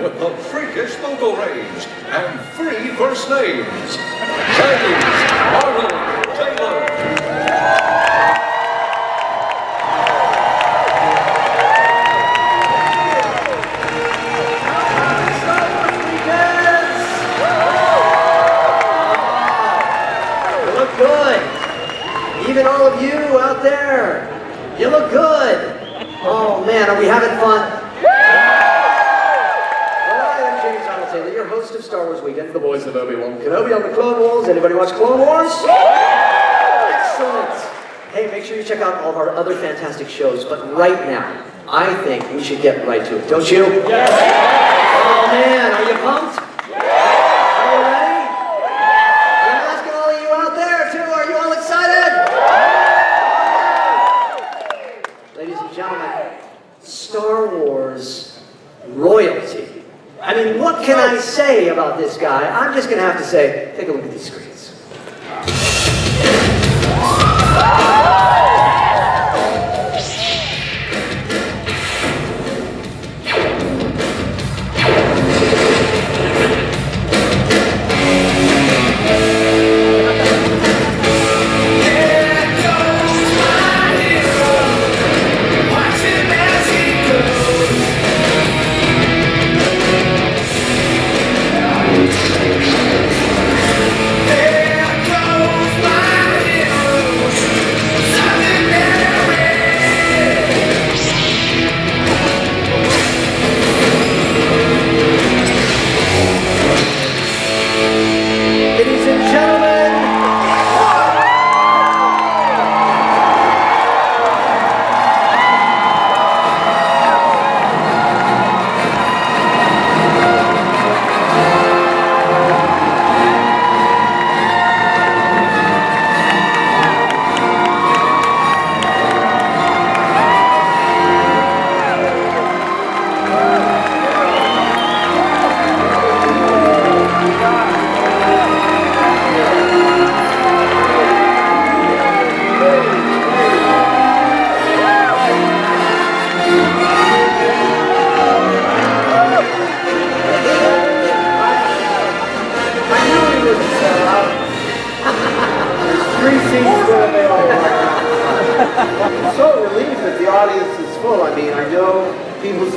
with the freakish vocal range and free first names. James Arnold Taylor. Even all of you out there, you look good. Oh man, are we having fun? Well, I am James Arnold Taylor, your host of Star Wars Weekend, the voice of Obi-Wan Kenobi on the Clone Wars. Anybody watch Clone Wars? Excellent. Hey, make sure you check out all of our other fantastic shows, but right now, I think we should get right to it, don't you? Yes. Oh man, are you pumped? Star Wars royalty. I mean, what can I say about this guy? I'm just going to have to say, take a look at these screens.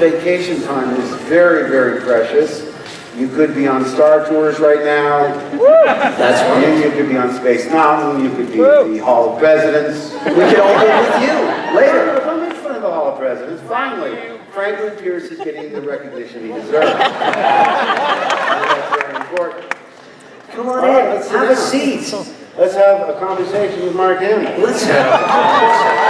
Vacation time is very, very precious. You could be on Star Tours right now. That's right. You could be on Space Mountain. You could be at the Hall of Presidents. We could all go with you later. Don't make fun of the Hall of Presidents. Finally, Franklin Pierce is getting the recognition he deserves. That's very important. Come on in. Let's have a seat. Let's have a conversation with Mark Hamill. Let's have a conversation.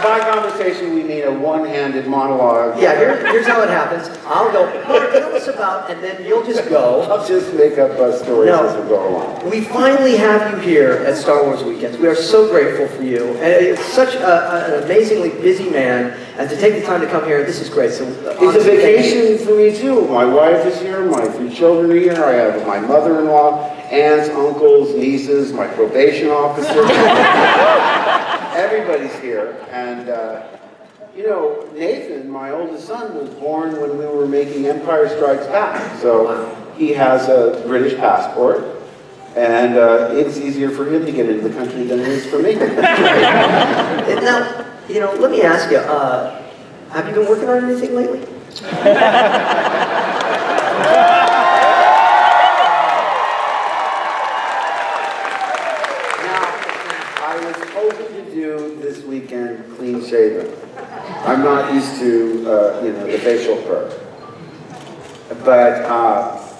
By conversation, we mean a one-handed monologue. Yeah, here's how it happens. I'll go, Mark, tell us about, and then you'll just go. I'll just make up stories as we go along. We finally have you here at Star Wars Weekends. We are so grateful for you. And it's such an amazingly busy man, and to take the time to come here, this is great. So it's a vacation for me too. My wife is here, my 3 children are here, I have my mother-in-law, aunts, uncles, nieces, my probation officer. Everybody's here, and you know, Nathan, my oldest son, was born when we were making Empire Strikes Back, so he has a British passport, and it's easier for him to get into the country than it is for me. Now, you know, let me ask you, have you been working on anything lately? Weekend clean shaven. I'm not used to you know, the facial fur, but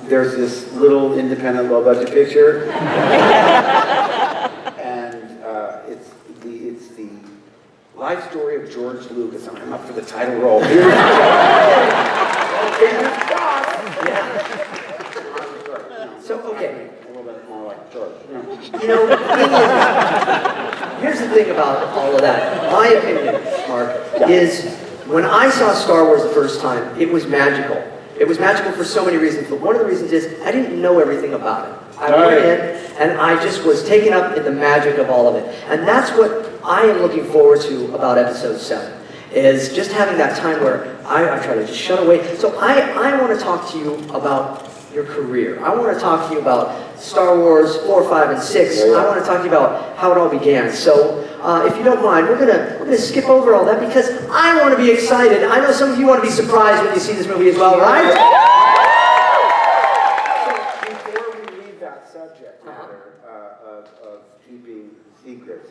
there's this little independent low budget picture, and it's the life story of George Lucas. I'm up for the title role. So okay. A little bit more like George. You know, the thing is, here's the thing about all of that. My opinion, Mark, is when I saw Star Wars the first time, it was magical. It was magical for so many reasons, but one of the reasons is I didn't know everything about it. I went in and I just was taken up in the magic of all of it. And that's what I am looking forward to about Episode 7, is just having that time where I try to just shut away. So I want to talk to you about your career. I want to talk to you about Star Wars 4, 5, and 6. Yeah, yeah. I want to talk to you about how it all began. So if you don't mind, we're gonna skip over all that because I want to be excited. I know some of you want to be surprised when you see this movie as well, right? So before we leave that subject matter of keeping secrets,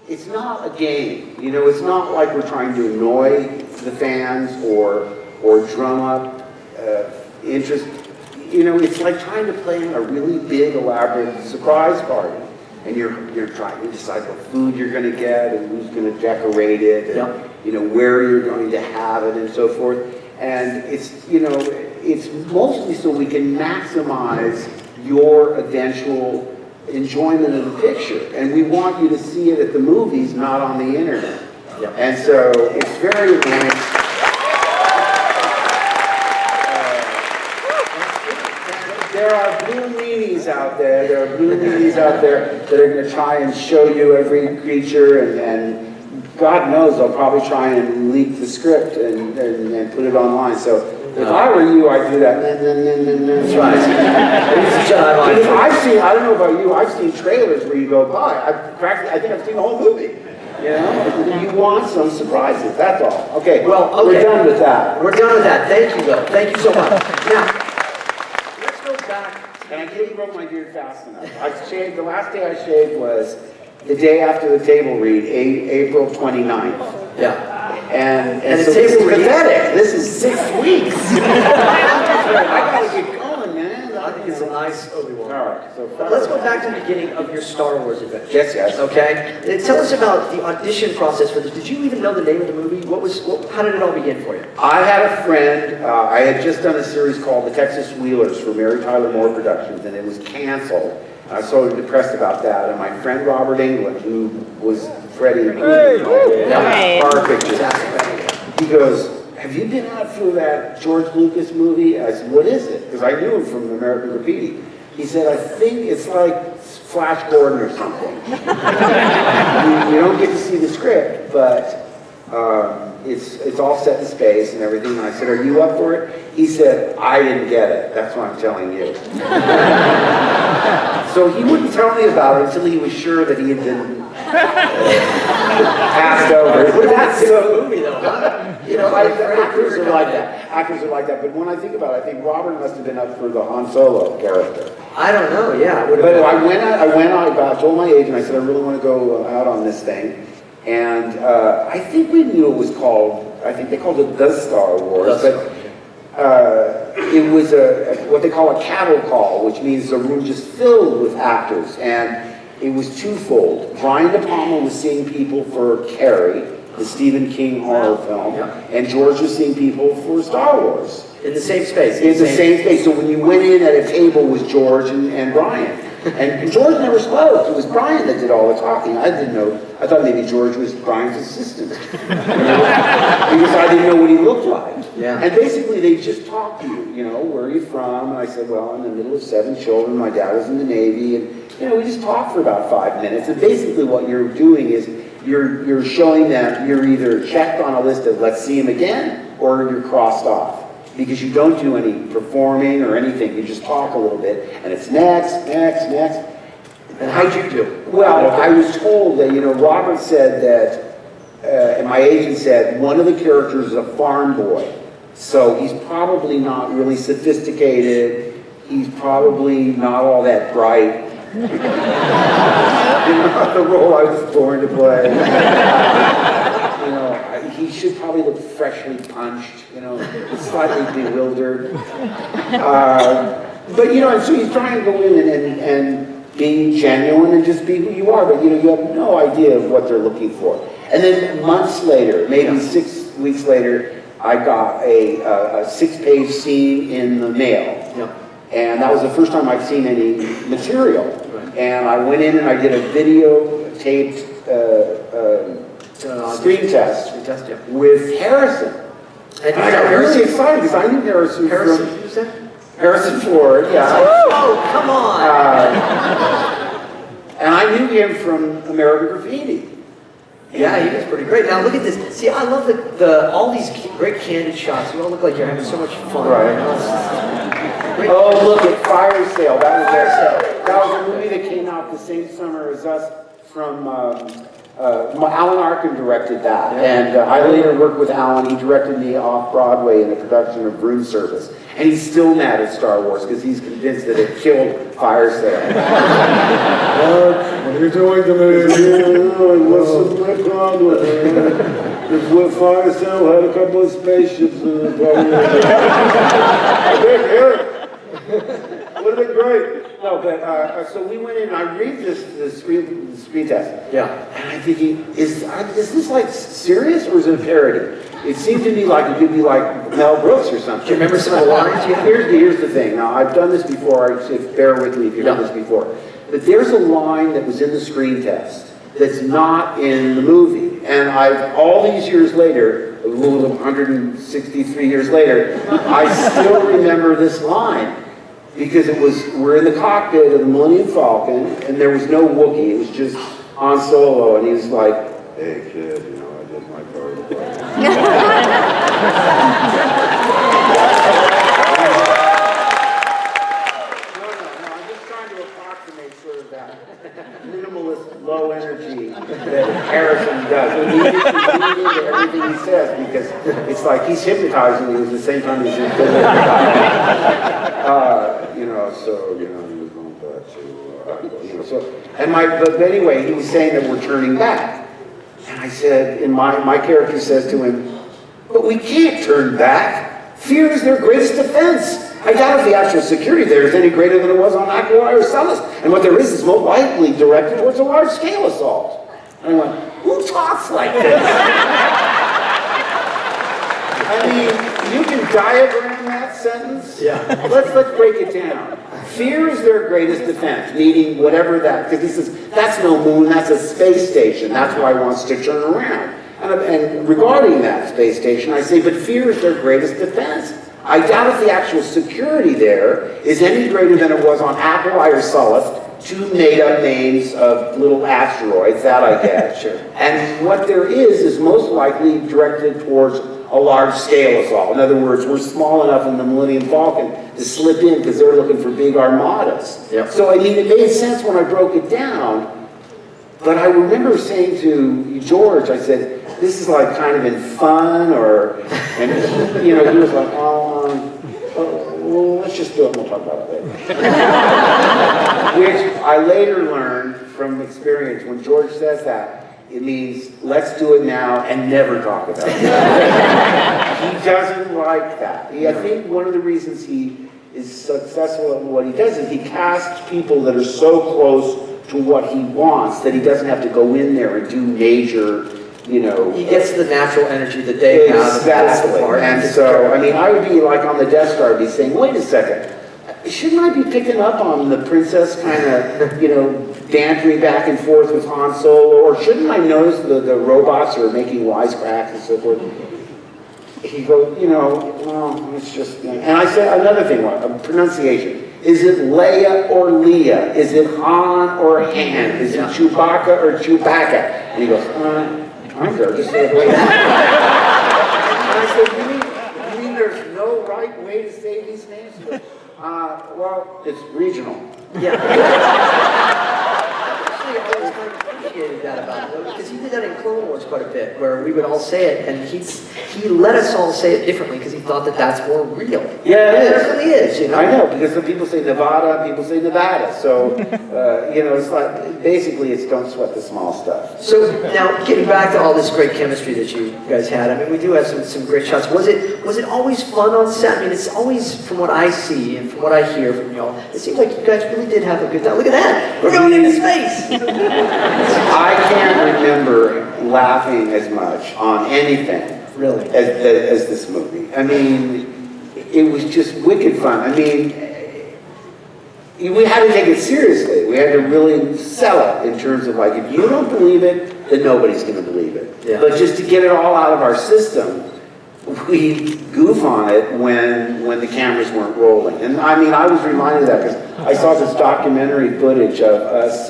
it's not a game. You know, it's not like we're trying to annoy the fans or drum up interest. You know, it's like trying to plan a really big, elaborate surprise party. And you're trying to decide what food you're going to get and who's going to decorate it, and you know, where you're going to have it and so forth. And it's, you know, it's mostly so we can maximize your eventual enjoyment of the picture. And we want you to see it at the movies, not on the internet. And so it's very annoying. There are blue meanies out there. There are blue meanies out there that are going to try and show you every creature, and God knows they'll probably try and leak the script and put it online. So if I were you, I'd do that. That's right. I've seen. I don't know about you. I've seen trailers where you go by. I think I've seen the whole movie. You know, you want some surprises. That's all. Okay. Well, we're done with that. We're done with that. Thank you, Will. Thank you so much. Now. And I didn't grow my beard fast enough. I shaved, the last day I shaved was the day after the table read, April 29th. Yeah. And so this is pathetic. This is 6 weeks. I gotta get going, man. I think it's a nice Obi-Wan. All right. So let's go back to the beginning of your Star Wars adventure. Yes. Okay. And tell us about the audition process for this. Did you even know the name of the movie? How did it all begin for you? I had a friend. I had just done a series called The Texas Wheelers for Mary Tyler Moore Productions, and it was canceled. I was so depressed about that. And my friend Robert Englund, who was Freddie and car pictures, he goes, "Have you been out for that George Lucas movie?" I said, "What is it?" Because I knew him from American Graffiti. He said, "I think it's like Flash Gordon or something." you don't get to see the script, but it's all set in space and everything. And I said, "Are you up for it?" He said, "I didn't get it. That's what I'm telling you." So he wouldn't tell me about it until he was sure that he had been passed over. That's a movie, though, huh? You know, actors are like that. Actors are like that. But when I think about it, I think Robert must have been up for the Han Solo character. I don't know. Yeah. But I went out. I told my agent. I said, "I really want to go out on this thing." And I think we knew it was called. I think they called it The Star Wars. It was what they call a cattle call, which means a room just filled with actors. And it was twofold. Brian De Palma was seeing people for Carrie, the Stephen King horror film, and George was seeing people for Star Wars. In the same space. In the same space. So when you went in at a table with George and Brian. And George never spoke. It was Brian that did all the talking. I didn't know. I thought maybe George was Brian's assistant. Because I didn't know what he looked like. Yeah. And basically they just talked to you, you know, "Where are you from?" And I said, "Well, I'm in the middle of 7 children. My dad was in the Navy." And, you know, we just talked for about 5 minutes. And basically what you're doing is you're showing them you're either checked on a list of "let's see him again" or you're crossed off. Because you don't do any performing or anything. You just talk a little bit. And it's next. And how'd you do? Well, I was told that, you know, Robert said that, and my agent said, one of the characters is a farm boy. So he's probably not really sophisticated. He's probably not all that bright. Not the role I was born to play. You know, he should probably look freshly punched, you know, slightly bewildered. But, you know, and so he's trying to go in and be genuine and just be who you are, but, you know, you have no idea of what they're looking for. And then months later, maybe 6 weeks later, I got a 6-page scene in the mail. And that was the first time I'd seen any material. And I went in and I did a videotaped screen test with Harrison. And I got really excited because I knew Harrison from Harrison Ford, yeah. Oh, come on! And I knew him from American Graffiti. Yeah, he was pretty great. Now look at this. See, I love all these great candid shots. You all look like you're having so much fun. Right. Great. Oh, look at Fire Sale. Fire Sale. That was a movie that came out the same summer as us from Alan Arkin directed that. Yeah. And I later worked with Alan. He directed me off-Broadway in a production of Room Service. And he's still mad at Star Wars because he's convinced that it killed Fire Sale. Mark, what are you doing to me? What's the problem? If Fire Sale had a couple of spaceships in it, probably would have been great. No, but so we went in. I read the screen test. Yeah. And I'm thinking, is this like serious or is it a parody? It seemed to me like it could be like Mel Brooks or something. Do you remember some of the lines? Here's the thing. Now I've done this before. Bear with me if you've done this before. But there's a line that was in the screen test that's not in the movie, and all these years later, a little 163 years later, I still remember this line. Because we're in the cockpit of the Millennium Falcon, and there was no Wookiee, it was just Han Solo, and he was like, hey kid, I did my part. No, I'm just trying to approximate sort of that minimalist, low energy that Harrison does. And he gets into everything he says, because it's like he's hypnotizing you at the same time he's hypnotizing. He was going back to, but anyway, he was saying that we're turning back. And I said, and my character says to him, but we can't turn back. Fear is their greatest defense. I doubt if the actual security there is any greater than it was on Aquila or Celis. And what there is most likely directed towards a large-scale assault. And I went, who talks like this? I mean, you can diagram that sentence. Yeah. Let's break it down. Fear is their greatest defense, meaning whatever that, because he says, that's no moon, that's a space station. That's why he wants to turn around. And regarding that space station, I say, but fear is their greatest defense. I doubt if the actual security there is any greater than it was on Aquila or Celis, two made-up names of little asteroids, that I get. Sure. And what there is most likely directed towards a large-scale assault. In other words, we're small enough in the Millennium Falcon to slip in because they're looking for big armadas. Yep. So, I mean, it made sense when I broke it down, but I remember saying to George, I said, this is like kind of in fun, and he was like, well, let's just do it and we'll talk about it later. Which I later learned from experience, when George says that, it means let's do it now and never talk about it. He doesn't like that. I think one of the reasons he is successful at what he does is he casts people that are so close to what he wants that he doesn't have to go in there and do major, He gets the natural energy that they have. Exactly. And so, I mean, I would be like on the Death Star, I'd be saying, wait a second, shouldn't I be picking up on the princess kind of, dantering back and forth with Han Solo, or shouldn't I notice the robots are making wisecracks and so forth? He goes, well, it's just, and I said another thing, pronunciation. Is it Leia or Leah? Is it Han or Han? Is it Chewbacca or Chewbacca? And he goes, I don't care, just say it like that. And I said, you mean there's no right way to say these names? Well, it's regional. Yeah. Actually, I always kind of appreciated that about him, because he did that in Clone Wars quite a bit, where we would all say it, and he let us all say it differently because he thought that that's more real. Yeah, it really is. I know, because some people say Nevada, people say Nevada. So, it's like, basically it's don't sweat the small stuff. So now, getting back to all this great chemistry that you guys had, I mean, we do have some great shots. Was it always fun on set? I mean, it's always, from what I see and from what I hear from y'all, it seems like you guys really did have a good time. Look at that! We're going into space! I can't remember laughing as much on anything Really? as this movie. I mean, it was just wicked fun. I mean, we had to take it seriously. We had to really sell it in terms of like, if you don't believe it, then nobody's going to believe it. Yeah. But just to get it all out of our system, we goof on it when the cameras weren't rolling. And I mean, I was reminded of that because I saw this documentary footage of us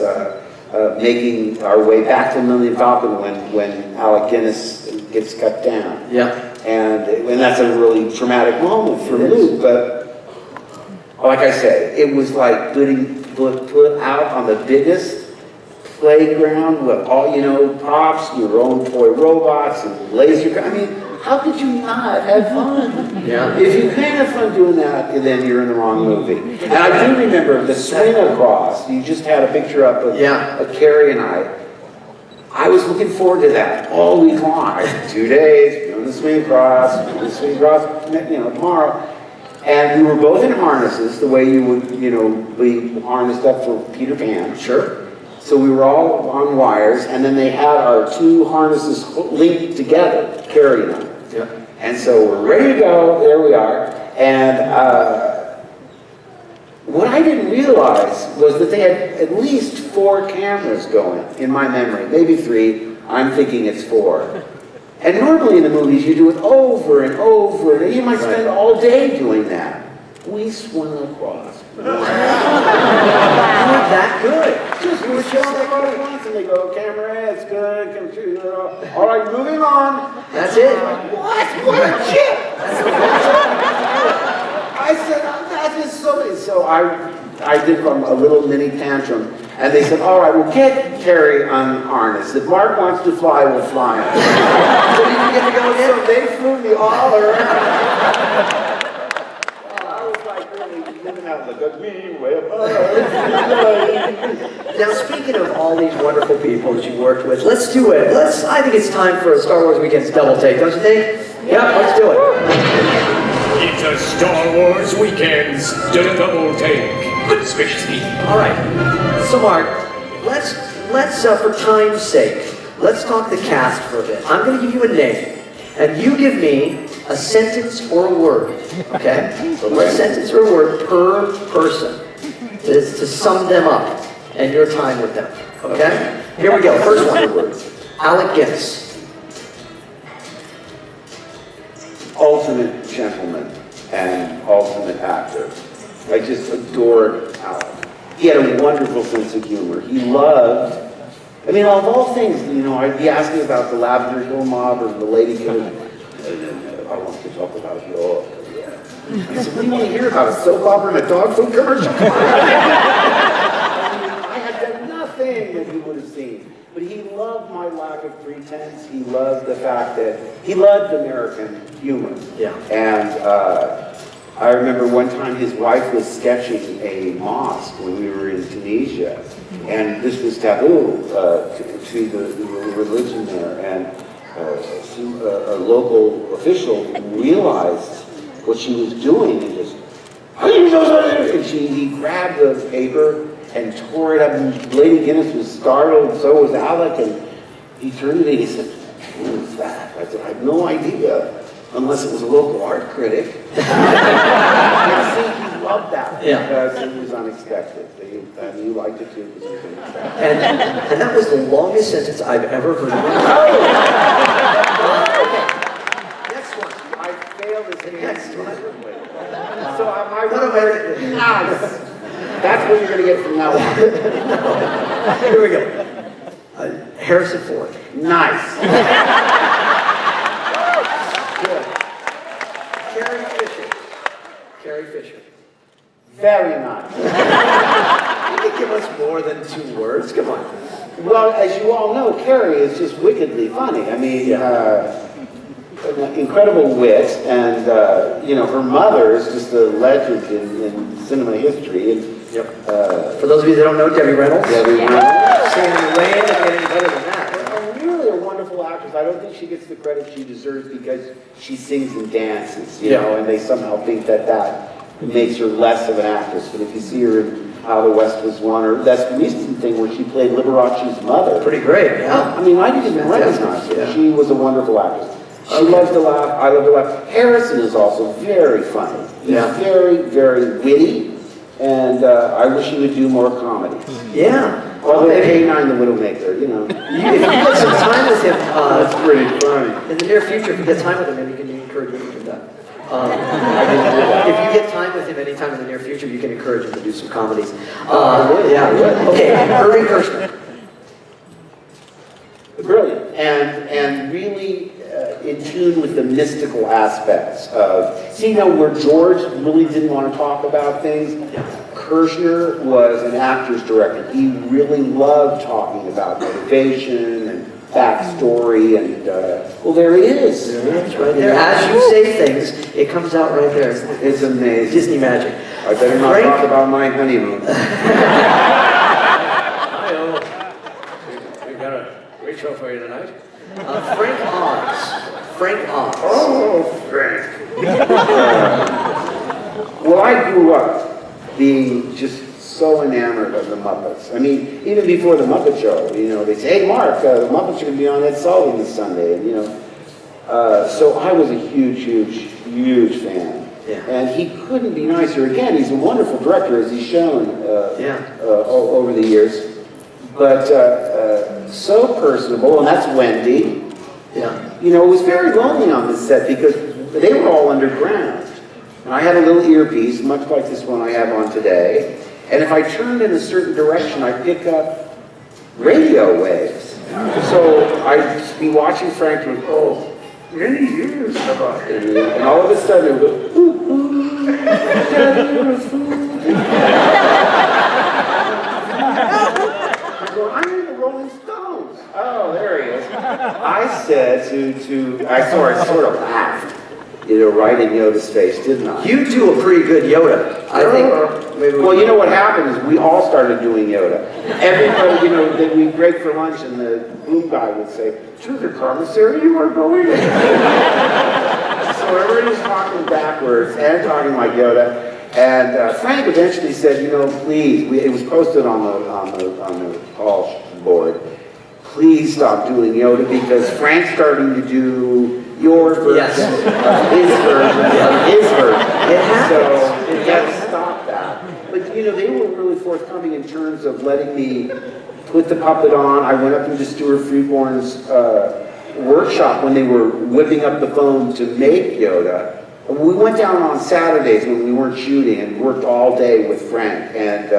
making our way back to Millennium Falcon when Alec Guinness gets cut down. Yeah. And that's a really traumatic moment for Luke, but like I said, it was like put out on the biggest playground with all, props, your own toy robots and laser. I mean, how could you not have fun? Yeah. If you can't have fun doing that, then you're in the wrong movie. And I do remember the swing across. You just had a picture up of Carrie and I was looking forward to that all week long. 2 days, doing the swing across, tomorrow. And we were both in harnesses, the way you would, be harnessed up for Peter Pan. Sure. So we were all on wires, and then they had our two harnesses linked together, carrying them. Yeah. And so we're ready to go, there we are. And what I didn't realize was that they had at least 4 cameras going, in my memory, maybe 3. I'm thinking it's 4. And normally in the movies you do it over and over, and you might spend all day doing that. We swung across. You were that good. Just we showing across once, and they go, camera, it's good, computer, all right, moving on. That's it. What? What a chip! I said, that is so I did a little mini tantrum, and they said, all right, we'll get Carrie unharnessed. If Mark wants to fly, we'll fly him. So did you get to go again? So they flew me all around. I was like really living out, look at me, way above. Now, speaking of all these wonderful people that you worked with, let's do it. I think it's time for a Star Wars Weekend's double take, don't you think? Yep, let's do it. It's a Star Wars Weekend's double take. Good spacious me. All right. So, Mark, let's for time's sake, let's talk the cast for a bit. I'm going to give you a name, and you give me a sentence or a word. Okay? So a sentence or a word per person to sum them up and your time with them. Okay? Here we go. First one. Alec Guinness. Ultimate gentleman and ultimate actor. I just adored Alec. He had a wonderful sense of humor. He loved, of all things, I'd be asking about the Lavender Hill Mob or the Lady Killer. I want to talk about Yoda. I said, what do you want to hear about? A soap opera and a dog food commercial? I had done nothing that he would have seen. But he loved my lack of pretense. He loved the fact that he loved American humor. Yeah. And I remember one time his wife was sketching a mosque when we were in Tunisia, and this was taboo to the religion there. And a local official realized what she was doing and just, and he grabbed the paper and tore it up, and Lady Guinness was startled, and so was Alec, and he turned to me and he said, what is that? I said, I have no idea, unless it was a local art critic. See, he loved that because it was unexpected. And you liked it too because it was unexpected. And that was the longest sentence I've ever heard in my life. Okay. Next one. I failed this Next one. So I wrote, nice. That's what you're going to get from now on. Here we go. Harrison Ford. Nice. Good. Carrie Fisher. Very nice. You can give us more than 2 words. Come on. Well, as you all know, Carrie is just wickedly funny. Incredible wit, and her mother is just a legend in cinema history. And, For those of you that don't know, Debbie Reynolds. Debbie Reynolds. Singing Rain, doesn't get any better than that. Really a wonderful actress. I don't think she gets the credit she deserves because she sings and dances, you know, and they somehow think that makes her less of an actress. But if you see her in How the West Was Won, or that's the recent thing where she played Liberace's mother. Pretty great, yeah. I didn't even recognize her. Yeah. She was a wonderful actress. She loves to laugh. I love to laugh. Harrison is also very funny. He's very, very witty, and I wish he would do more comedy. Yeah. Although K9 the Widowmaker, If you get some time with him, that's pretty funny. in the near future, if you get time with him, maybe you can encourage him to do that. If you get time with him anytime in the near future, you can encourage him to do some comedies. I would. Okay, Irving Kershner. and really in tune with the mystical aspects of, see now where George really didn't want to talk about things, Kirshner was an actor's director. He really loved talking about motivation and backstory, and well, there he is. It's right there. As you say things, it comes out right there. It's amazing. Disney magic. I better not talk about my honeymoon. Hi-oh. We've got a great show for you tonight. Frank Oz. Frank Oz. Oh, Frank. Well, I grew up being just so enamored of the Muppets. I mean, even before the Muppet Show, you know, they say, hey, Mark, the Muppets are going to be on Ed Sullivan this Sunday, and, you know. So I was a huge fan. Yeah. And he couldn't be nicer. Again, he's a wonderful director, as he's shown over the years. But so personable, and that's Wendy. Yeah. You know, it was very lonely on this set because they were all underground. And I had a little earpiece, much like this one I have on today. And if I turned in a certain direction, I'd pick up radio waves. So I'd be watching Frank and oh, many years have I been. And all of a sudden it would go, ooh, ooh, Daddy, you're a fool. I'm in the Rolling Stones. Oh, there he is. I said I sort of laughed, you know, right in Yoda's face, didn't I? You do a pretty good Yoda. I think. Maybe Well, you know what happened is we all started doing Yoda. Everybody, you know, then we'd break for lunch and the boom guy would say, to the commissary you are going? So everybody was talking backwards and talking like Yoda. And Frank eventually said, you know, please, it was posted on the call board, please stop doing Yoda because Frank's starting to do your version of his version of his version. It happens. So you got to stop that. But you know, they were really forthcoming in terms of letting me put the puppet on. I went up into Stuart Freeborn's workshop when they were whipping up the foam to make Yoda. We went down on Saturdays when we weren't shooting and worked all day with Frank, and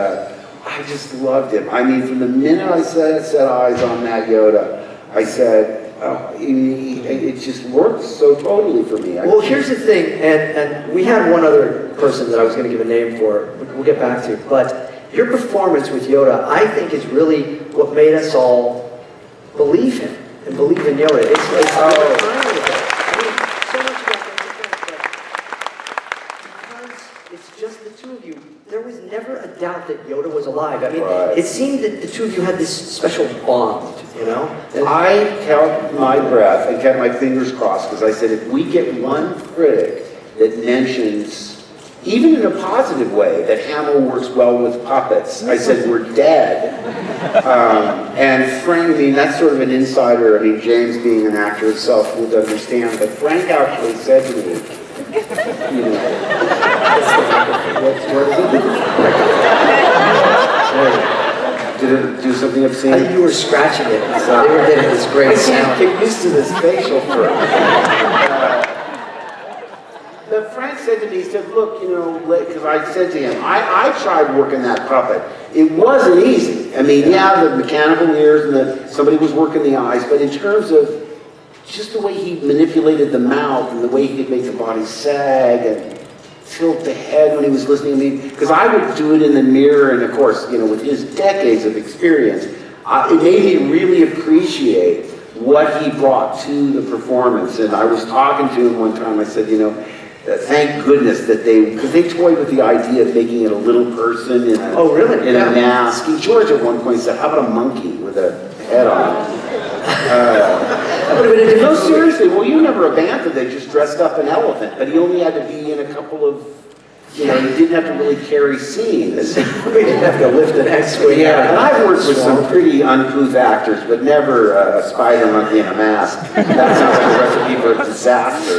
I just loved him. I mean, from the minute I set eyes on that Yoda, I said, oh, it just worked so totally for me. Well, here's the thing, and we had one other person that I was going to give a name for, we'll get back to, but your performance with Yoda, I think, is really what made us all believe him and believe in Yoda. It's so much about it's just the two of you. There was never a doubt that Yoda was alive. I mean, Right. It seemed that the two of you had this special bond, you know? I held my breath and kept my fingers crossed because I said, if we get one critic that mentions, even in a positive way, that Hamill works well with puppets, I said, we're dead. And Frank, I mean, that's sort of an insider. I mean, James being an actor himself would understand, but Frank actually said to me, you know, what is it? Did it do something I obscene? think you were scratching it, so they were getting this I great can't sound. get used to this facial fur. But Frank said to me, he said, look, you know, because I said to him, I tried working that puppet. It wasn't easy. I mean, yeah, the mechanical ears and somebody was working the eyes, but in terms of just the way he manipulated the mouth and the way he could make the body sag and tilt the head when he was listening to me, because I would do it in the mirror, and of course, you know, with his decades of experience, it made me really appreciate what he brought to the performance. And I was talking to him one time, I said, you know, thank goodness that because they toyed with the idea of making it a little person in a, in a mask. And George at one point said, how about a monkey with a head on it? No, seriously, well, you remember a bantha that just dressed up an elephant, but he only had to be in a couple of, you know, he didn't have to really carry scenes. We didn't have to lift an X-wing. Yeah, and I've worked with some pretty uncouth actors, but never a spider monkey in a mask. That sounds like a recipe for a disaster.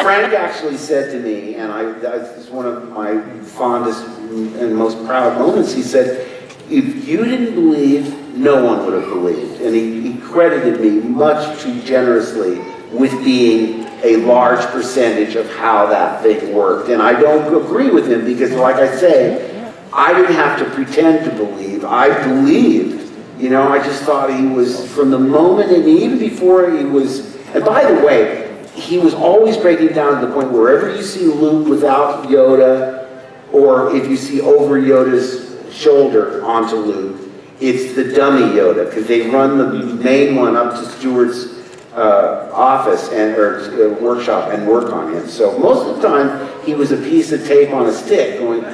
Frank actually said to me, and that's one of my fondest and most proud moments, he said, if you didn't believe, no one would have believed. And he credited me much too generously with being a large percentage of how that thing worked. And I don't agree with him because, like I say, I didn't have to pretend to believe. I believed You know, I just thought he was, from the moment, and even before he was, and by the way, he was always breaking down to the point wherever you see Luke without Yoda, or if you see over Yoda's shoulder onto Luke, it's the dummy Yoda, because they run the main one up to Stewart's office or workshop and work on him. So most of the time, he was a piece of tape on a stick going,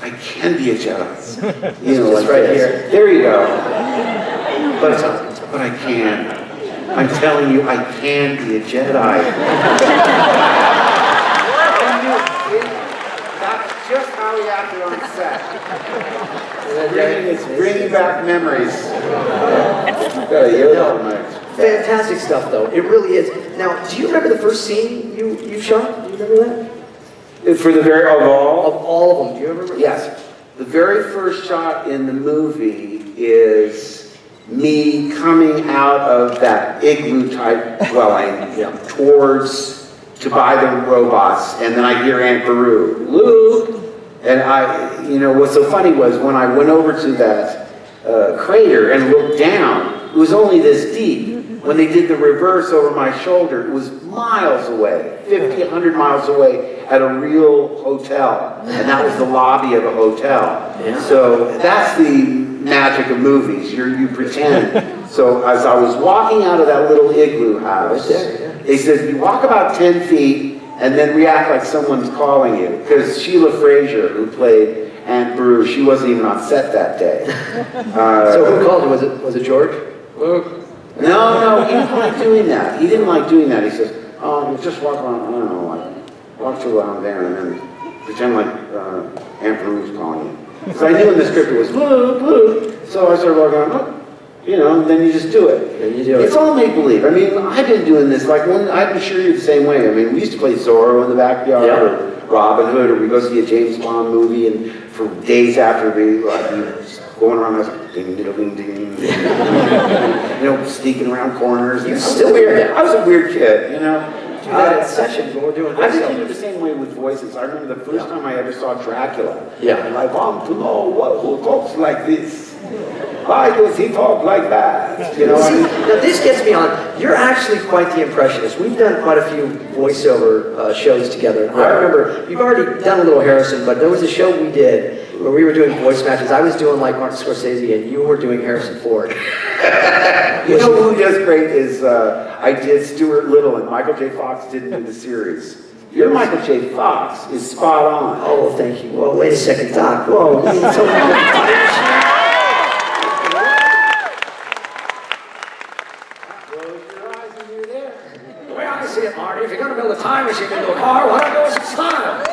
I can be a Jedi. You know, like right this. here. There you go. But I can. I'm telling you, I can be a Jedi. That's just how he acted on set. It's bringing back memories. Got a Yoda on my... Fantastic stuff, though. It really is. Now, do you remember the first scene you shot? Do you remember that? For the very, of all? Of all of them. Do you remember? Yes. The very first shot in the movie is me coming out of that igloo-type dwelling to buy the robots, and then I hear Aunt Beru, Luke! And what's so funny was when I went over to that crater and looked down, it was only this deep. When they did the reverse over my shoulder, it was miles away, 50, 100 miles away at a real hotel. And that was the lobby of a hotel. Yeah. So that's the magic of movies. You pretend. So as I was walking out of that little igloo house, they said, you walk about 10 feet and then react like someone's calling you. Because Sheila Fraser, who played Aunt Beru, she wasn't even on set that day. So who called you? Was it George? Luke? No, he didn't like doing that. He didn't like doing that. He says, oh, just walk around, I don't know, like, walk to around there and then pretend like Aunt Beru was calling you. Because I knew in the script it was Luke, Luke. So I started walking around, and then you just do it. And you do it. It's all make-believe. I mean, I've been doing this, I'm sure you're the same way. I mean, we used to play Zorro in the backyard, or Robin Hood, or we go see a James Bond movie, and for days after, we going around, I was like, ding, ding, ding, ding, sneaking around corners. You're still weird. I was a weird kid, Do that at sessions when we're doing I voiceovers. became the same way with voices. I remember the first time I ever saw Dracula. Yeah. And I want to know who talks like this. Why does he talk like that? You know what I mean? Now this gets me on. You're actually quite the impressionist. We've done quite a few voiceover shows together. I remember, you've already done a little Harrison, but there was a show we did where we were doing voice matches. I was doing like Martin Scorsese and you were doing Harrison Ford. You know who does great is, I did Stuart Little and Michael J. Fox didn't do the series. Your Michael J. Fox is spot on. Oh, well, thank you. Well, wait a second, Doc. Whoa. The way I see it, Marty, if you're going to build a time machine into a car, why not go with some style?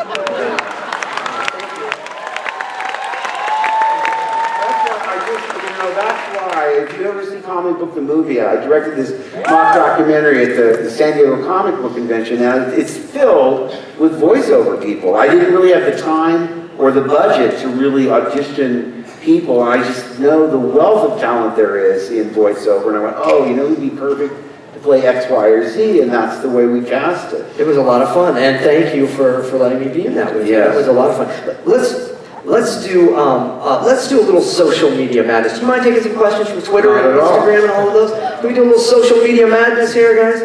That's why, if you ever see Comic Book the Movie, I directed this mock documentary at the San Diego Comic Book Convention, and it's filled with voiceover people. I didn't really have the time or the budget to really audition people, and I just know the wealth of talent there is in voiceover, and I went, who'd be perfect to play X, Y, or Z, and that's the way we cast it. It was a lot of fun, and thank you for letting me be in that with you. Yes. It was a lot of fun. Let's do a little social media madness. Do you mind taking some questions from Twitter and Instagram and all of those? Can we do a little social media madness here, guys?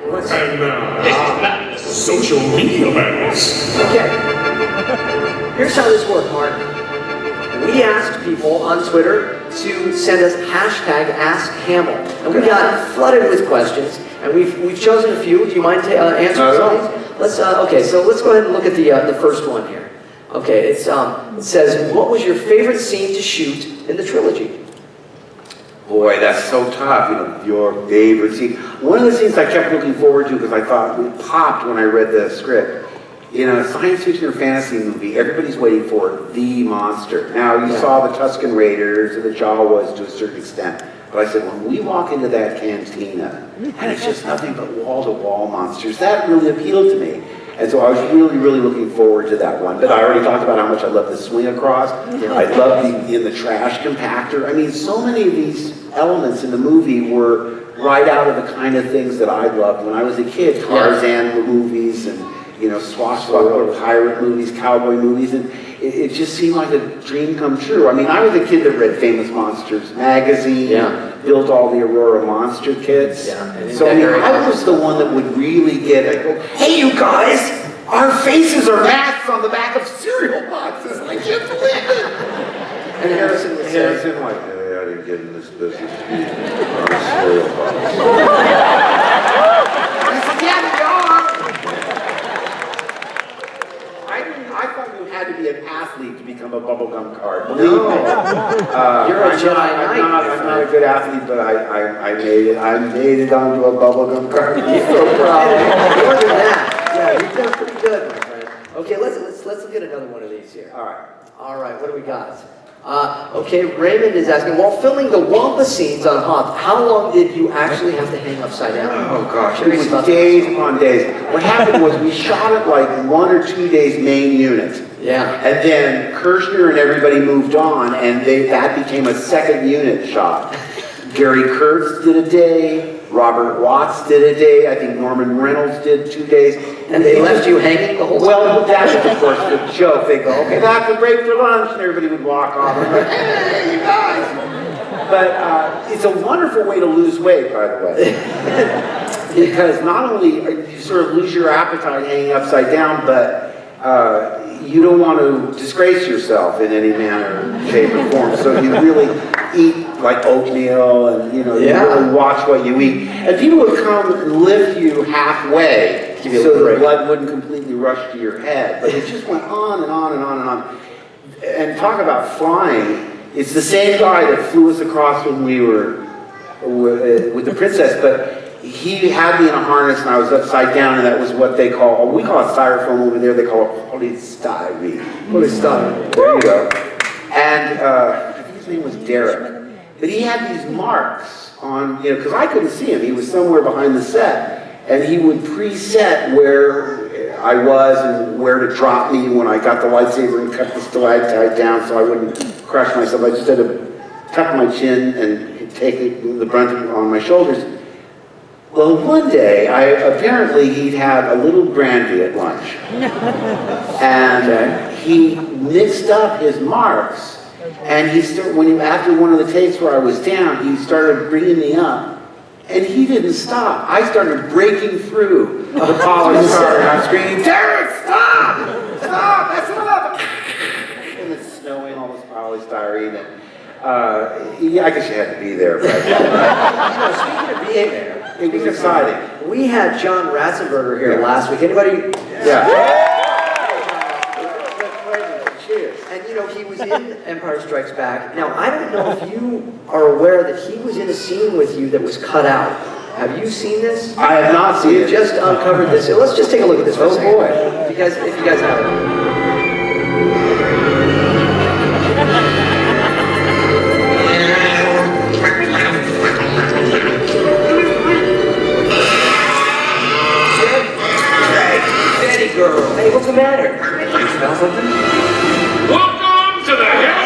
And social media madness. Okay. Here's how this worked, Mark. We asked people on Twitter to send us hashtag #AskHamill, and we got flooded with questions, and we've chosen a few. Do you mind answering some of these? Let's go ahead and look at the first one here. Okay, it says, what was your favorite scene to shoot in the trilogy? Boy, that's so tough, your favorite scene. One of the scenes I kept looking forward to because I thought it popped when I read the script. In a science fiction or fantasy movie, everybody's waiting for the monster. Now, you saw the Tusken Raiders and the Jawas to a certain extent. But I said, when we walk into that cantina, and it's just nothing but wall-to-wall monsters, that really appealed to me. And so I was really, really looking forward to that one. But I already talked about how much I love the swing across. I love being in the trash compactor. I mean, so many of these elements in the movie were right out of the kind of things that I loved when I was a kid. Tarzan movies and, swashbuckler pirate movies, cowboy movies, and it just seemed like a dream come true. I mean, I was a kid that read Famous Monsters magazine, built all the Aurora Monster kits. So I mean, I was the one that would really get it. Hey, you guys, our faces are masks on the back of cereal boxes. I can't believe it. And Harrison would say, like, hey, I didn't get in this business to be on a cereal box. I said, yeah, they are. I thought you had to be an athlete to become a bubblegum card. Believe me. You're a Jedi Knight. I'm not a good athlete, but I made it. I made it onto a bubblegum card. I'm so proud. More than that. Yeah, you've done pretty good, my friend. Okay, let's look at another one of these here. All right, what do we got? Okay, Raymond is asking, while filming the Wampa scenes on Hoth, how long did you actually have to hang upside down? Oh gosh, it was days upon days. What happened was we shot it like 1 or 2 days main unit. Yeah. And then Kirshner and everybody moved on, and that became a second unit shot. Gary Kurtz did a day, Robert Watts did a day, I think Norman Reynolds did 2 days. And they left you hanging the whole time? Well, that was, of course, the joke. They go, okay, that's a break for lunch, and everybody would walk off. I'm like, hey, you guys. But it's a wonderful way to lose weight, by the way. Because not only you sort of lose your appetite hanging upside down, but you don't want to disgrace yourself in any manner, shape, or form. So you really eat like oatmeal, and you really watch what you eat. And people would come and lift you halfway so the blood wouldn't completely rush to your head. But it just went on and on and on and on. And talk about flying. It's the same guy that flew us across when we were with the princess, but he had me in a harness and I was upside down, and that was what they call, we call it styrofoam over there, they call it polystyrene. Polystyrene. There you go. And I think his name was Derek. But he had these marks on, because I couldn't see him. He was somewhere behind the set. And he would preset where I was and where to drop me when I got the lightsaber and cut the stalactite down so I wouldn't crush myself. I just had to tuck my chin and take the brunt on my shoulders. Well, one day, apparently he'd had a little brandy at lunch. And he mixed up his marks. And after one of the takes where I was down, he started bringing me up. And he didn't stop. I started breaking through the polystyrene, and I'm screaming, Derek, stop! Stop! That's enough! And it's snowing, all this polystyrene. And, I guess you had to be there. But, Speaking of being there, it was exciting. We had John Ratzenberger here last week. Anybody? Yeah. Cheers. And he was in Empire Strikes Back. Now, I don't know if you are aware that he was in a scene with you that was cut out. Have you seen this? I have not seen it. Just uncovered this. So let's just take a look at this for a second. Boy. If you guys have it. Girl. Hey, what's the matter? You smell something? Welcome to the Hill.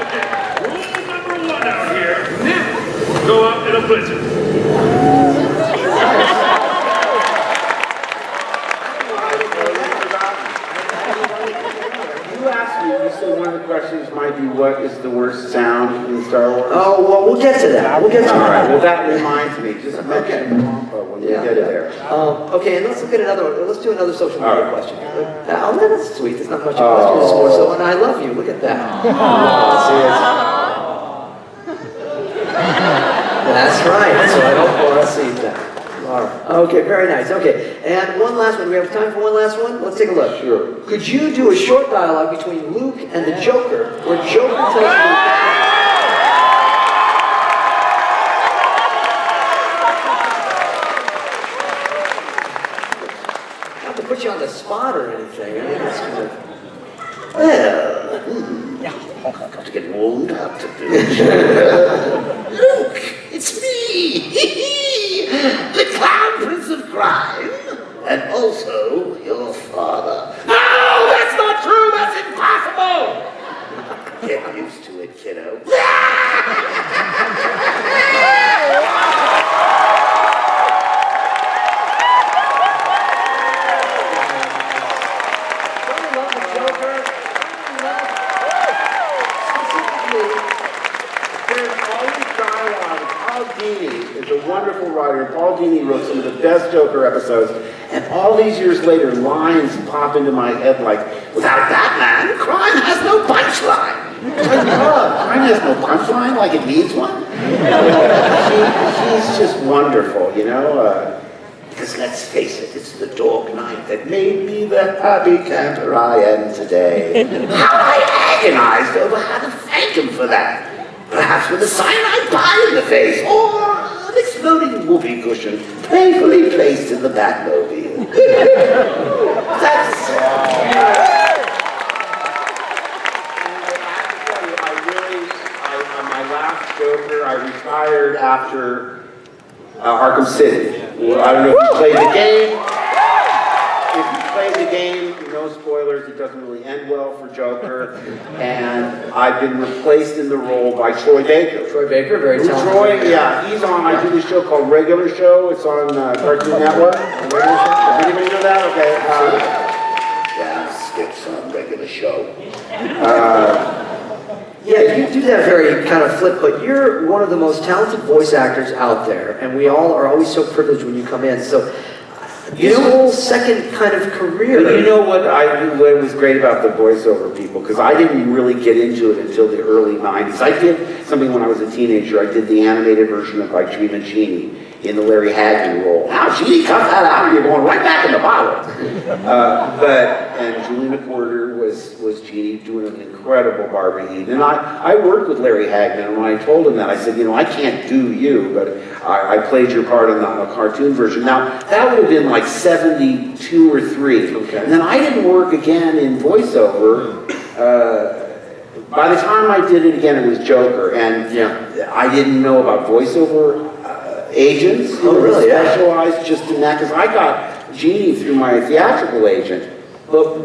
Okay, rule number 1 out here. Never go out in a blizzard. You said one of the questions might be what is the worst sound in Star Wars? Oh, well, we'll get to that. We'll get to All that. right, well that reminds me. Just mention Wampa when we get there. Okay, and let's look at another one. Let's do another social media right. question. Oh, that's sweet. It's not much of a question. It's more so, and I love you. Look at that. That's right. So I don't want to see that. All right. Okay, very nice. Okay, and one last one. Do we have time for one last one? Let's take a look. Sure. Could you do a short dialogue between Luke and the Joker, where Joker tells Luke... Not to put you on the spot or anything. I mean, it's kind of... Well, got to get warmed up to do it. Luke, it's me! The Clown Prince of Crime, and also your father. No, that's not true! That's impossible! Get used to it, kiddo. Dini is a wonderful writer. Paul Dini wrote some of the best Joker episodes. And all these years later, lines pop into my head like, without Batman, crime has no punchline. I love crime has no punchline like it needs one. He's just wonderful, you know. Because let's face it, it's the Dark Knight that made me the happy camper I am today. How I agonized over how to thank him for that. Perhaps with a cyanide pie in the face, or an exploding whoopee cushion playfully placed in the Batmobile. That's... my last Joker, I retired after Arkham City. Well, I don't know if you played the game. If you played the game, no spoilers, it doesn't really end well for Joker. And I've been replaced in the role by Troy Baker. Troy Baker, very talented. Troy, yeah, he's on, I do this show called Regular Show. It's on Cartoon Network. Does anybody know that? Okay. Yeah, skips on Regular Show. Yeah, you do that very kind of flip, but you're one of the most talented voice actors out there, and we all are always so privileged when you come in. So, this whole second kind of career. But you know what was great about the voiceover people, because I didn't really get into it until the early 90s. I did something when I was a teenager. I did the animated version of like Dream and Genie in the Larry Hagman role. Now, Genie, cut that out, you're going right back in the bottle. And Julie McWhorter was Genie doing an incredible Barbara Eden. And I worked with Larry Hagman, and when I told him that, I said, you know, I can't do you, but I played your part in the cartoon version. Now, that would have been like 72 or 3. Okay. And then I didn't work again in voiceover. By the time I did it again, it was Joker, and I didn't know about voiceover agents who specialized just in that, because I got Genie through my theatrical agent. But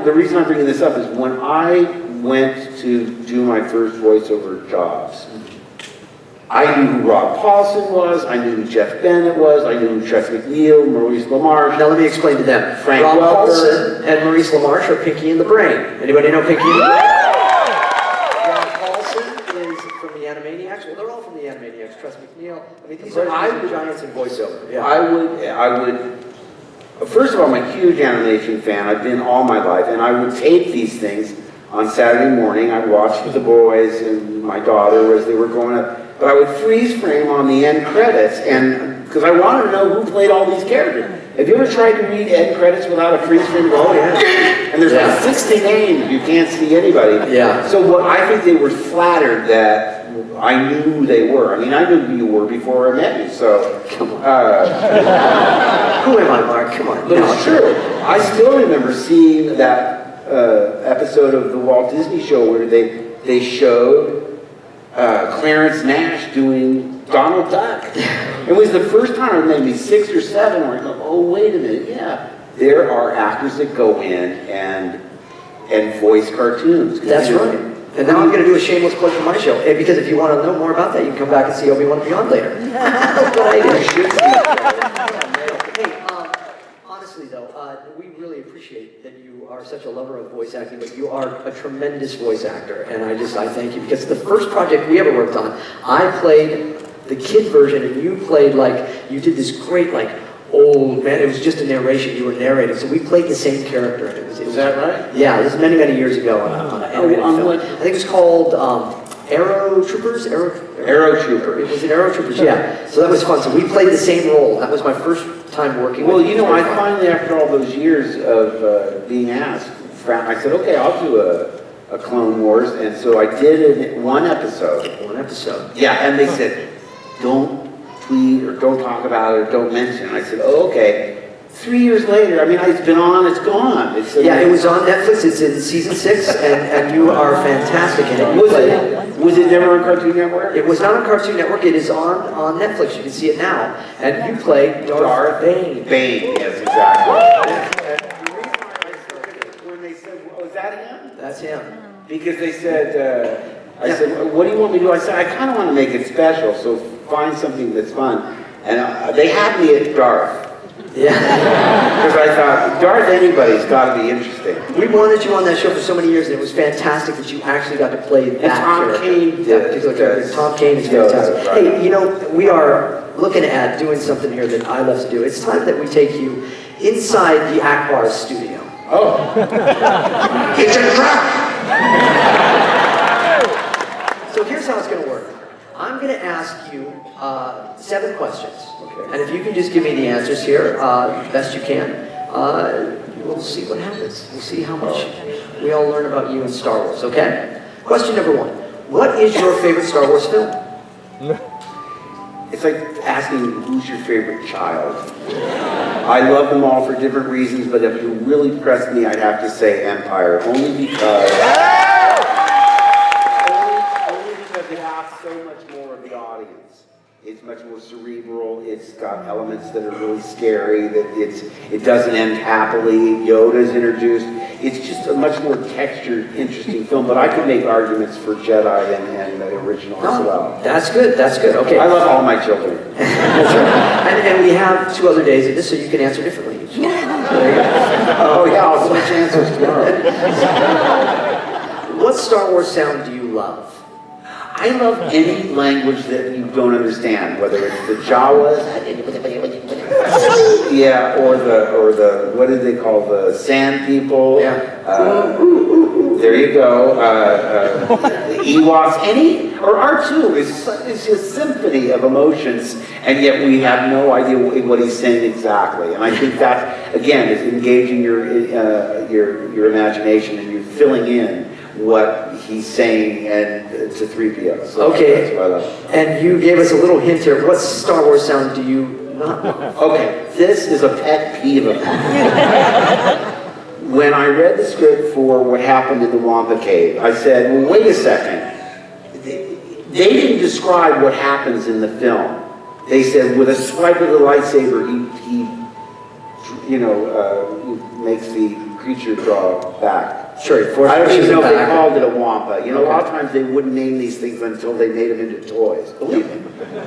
the reason I'm bringing this up is when I went to do my first voiceover jobs, I knew who Rob Paulson was, I knew who Jeff Bennett was, I knew who Tress MacNeille, Maurice LaMarche. Now let me explain to them. Frank Rob Welker. Paulson and Maurice LaMarche are Pinky and the Brain. Anybody know Pinky and the Brain? Rob Paulson is from the Animaniacs. Well, they're all from the Animaniacs. Tress MacNeille. I mean, these are giants in voiceover. Yeah. I would. First of all, I'm a huge animation fan. I've been all my life, and I would tape these things on Saturday morning. I'd watch with the boys and my daughter as they were going up. But I would freeze frame on the end credits, and because I wanted to know who played all these characters. Have you ever tried to read end credits without a freeze frame? Oh yeah. And there's like 60 names. You can't see anybody. Yeah. So I think they were flattered that I knew who they were. I mean, I knew who you were before I met you. So come on. Who am I, Mark? Come on. But it's true. I still remember seeing that episode of the Walt Disney Show where they showed Clarence Nash doing Donald Duck. It was the first time, maybe 6 or 7, where I go, oh, wait a minute, yeah. There are actors that go in and voice cartoons. That's right. And now I'm going to do a shameless plug for my show. And because if you want to know more about that, you can come back and see Obi-Wan Beyond later. That's what I do. Hey, honestly though, we really appreciate that you are such a lover of voice acting, but you are a tremendous voice actor. And I thank you, because the first project we ever worked on, I played the kid version, and you played you did this great old man. It was just a narration. You were narrating, so we played the same character. And it was Is that right? Yeah, this was many years ago on an animated film. I think it was called Arrow Troopers. Arrow Troopers. It was an Arrow Troopers. Yeah. So that was fun. So we played the same role. That was my first time working. Well, you know, I finally, after all those years of being asked, I said, okay, I'll do a Clone Wars, and so I did one episode. One episode. Yeah, and they said, don't tweet or don't talk about it or don't mention it. I said, oh, okay. 3 years later, I mean, it's been on, it's gone. Yeah, it was on Netflix. It's in season 6, and you are fantastic in it. Was it never on Cartoon Network? It was not on Cartoon Network. It is on Netflix. You can see it now. And you play Darth Bane. Bane, yes, exactly. And the reason I started, when they said, oh, is that him? That's him. Because they said, I said, what do you want me to do? I said, I kind of want to make it special, so find something that's fun. And they had me at Darth. Yeah. Because I thought, Darth anybody's got to be interesting. We wanted you on that show for so many years, and it was fantastic that you actually got to play that Tom character. Kane That did. particular character. Tom Kane is Yoda, fantastic. right. Hey, you know, we are looking at doing something here that I love to do. It's time that we take you inside the Akbar's studio. Oh. It's a trap! So here's how it's going to work. I'm going to ask you 7 questions. Okay. And if you can just give me the answers here, best you can, we'll see what happens. We'll see how much we all learn about you in Star Wars, okay? Question number 1. What is your favorite Star Wars film? It's like asking who's your favorite child. I love them all for different reasons, but if you really pressed me, I'd have to say Empire, only because they ask so much more of the audience. It's much more cerebral. It's got elements that are really scary. It doesn't end happily. Yoda's introduced. It's just a much more textured, interesting film. But I could make arguments for Jedi and the original as well. That's good, that's good. Okay. I love all my children. and we have 2 other days of this, so you can answer differently. There you go. Oh yeah, I'll switch answers tomorrow. What Star Wars sound do you love? I love any language that you don't understand, whether it's the Jawas, yeah, or the what did they call the Sand People? Yeah. There you go. The Ewoks, any or R2 is a symphony of emotions, and yet we have no idea what he's saying exactly. And I think that again is engaging your imagination, and you're filling in what he's saying and to 3PO. So Okay. that's what I love. And you gave us a little hint here. What Star Wars sound do you not love? Okay, this is a pet peeve of mine. When I read the script for what happened in the Wampa Cave, I said, well, wait a second. They didn't describe what happens in the film. They said with a swipe of the lightsaber, he makes the creature draw back. Sure, I don't even know if they back. called it a Wampa. You know, a lot of times they wouldn't name these things until they made them into toys. Believe me.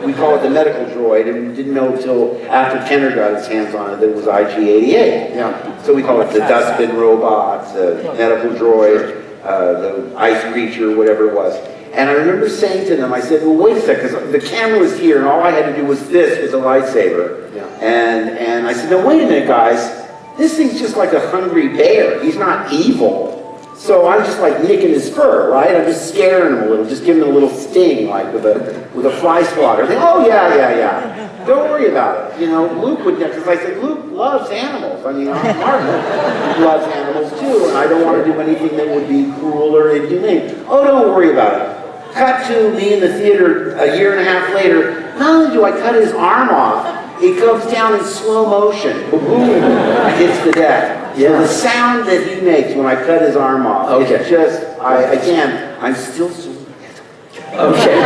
We call it the medical droid, and we didn't know until after Kenner got his hands on it that it was IG-88. Yeah. So we call it the dustbin robot, the medical droid, the ice creature, whatever it was. And I remember saying to them, I said, well, wait a second, because the camera was here, and all I had to do was this with a lightsaber. Yeah. And I said, no, wait a minute, guys. This thing's just like a hungry bear. He's not evil. So I'm just like nicking his fur, right? I'm just scaring him a little, just giving him a little sting, like with a fly swatter. Think, oh yeah. Don't worry about it. You know, Luke would, because I said Luke loves animals. I mean, Mark loves animals too, and I don't want to do anything that would be cruel or inhumane. Oh, don't worry about it. Cut to me in the theater a year and a half later. Not only do I cut his arm off, it comes down in slow motion. Boom, hits the deck. Yeah. So the sound that he makes when I cut his arm off, Okay. it's just, I'm still so Okay.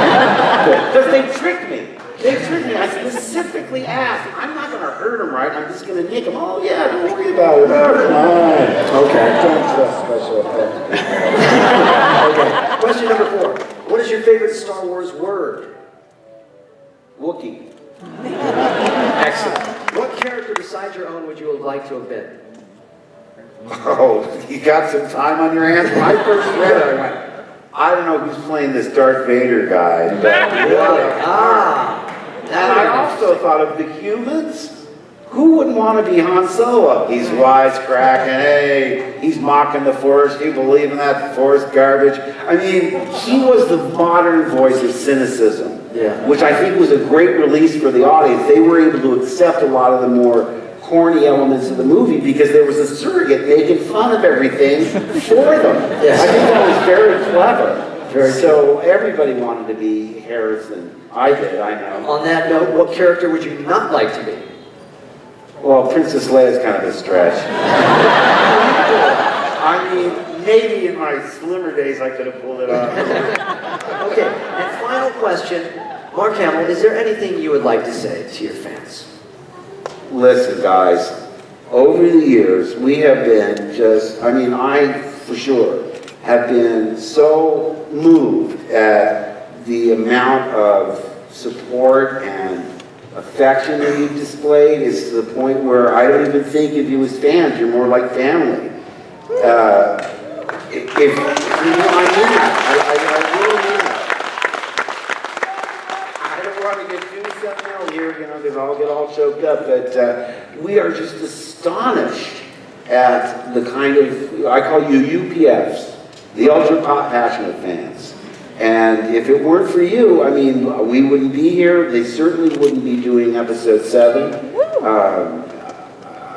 because they tricked me. They tricked me. I specifically asked, I'm not going to hurt him, right? I'm just going to nick him. Oh, yeah, don't worry about it. Oh, come on. Okay. Don't trust special effects. Okay. Question number 4. What is your favorite Star Wars word? Wookiee. Excellent. What character besides your own would you have liked to have been? Oh, you got some time on your hands? When I first read it, I went, I don't know who's playing this Darth Vader guy. But, and I also thought of the humans. Who wouldn't want to be Han Solo? He's wisecracking, hey, he's mocking the Force, you believe in that Force garbage? I mean, he was the modern voice of cynicism, which I think was a great release for the audience. They were able to accept a lot of the more corny elements of the movie because there was a surrogate making fun of everything for them. Yes. I think that was very clever. So everybody wanted to be Harrison. I did, I know. On that note, what character would you not like to be? Well, Princess Leia is kind of a stretch. I mean, maybe in my slimmer days I could have pulled it off. Okay, and final question. Mark Hamill, is there anything you would like to say to your fans? Listen, guys, over the years, we have been I, for sure, have been so moved at the amount of support and affection that you've displayed is to the point where I don't even think of you as fans. You're more like family. If you know, I mean that. I really mean that. I don't want to get too sentimental here, you know, because I'll get all choked up, but we are just astonished at the kind of, I call you UPFs, the ultra passionate fans. And if it weren't for you, I mean, we wouldn't be here. They certainly wouldn't be doing episode 7.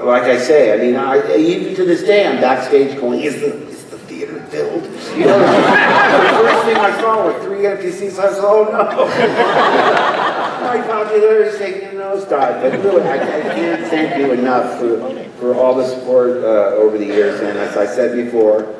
Like I say, I mean, even to this day, I'm backstage going, is the theater filled? You know, the first thing I saw were 3 empty seats. I was, oh no. My popularity is taking a nosedive. But really, I can't thank you enough for all the support over the years. And as I said before,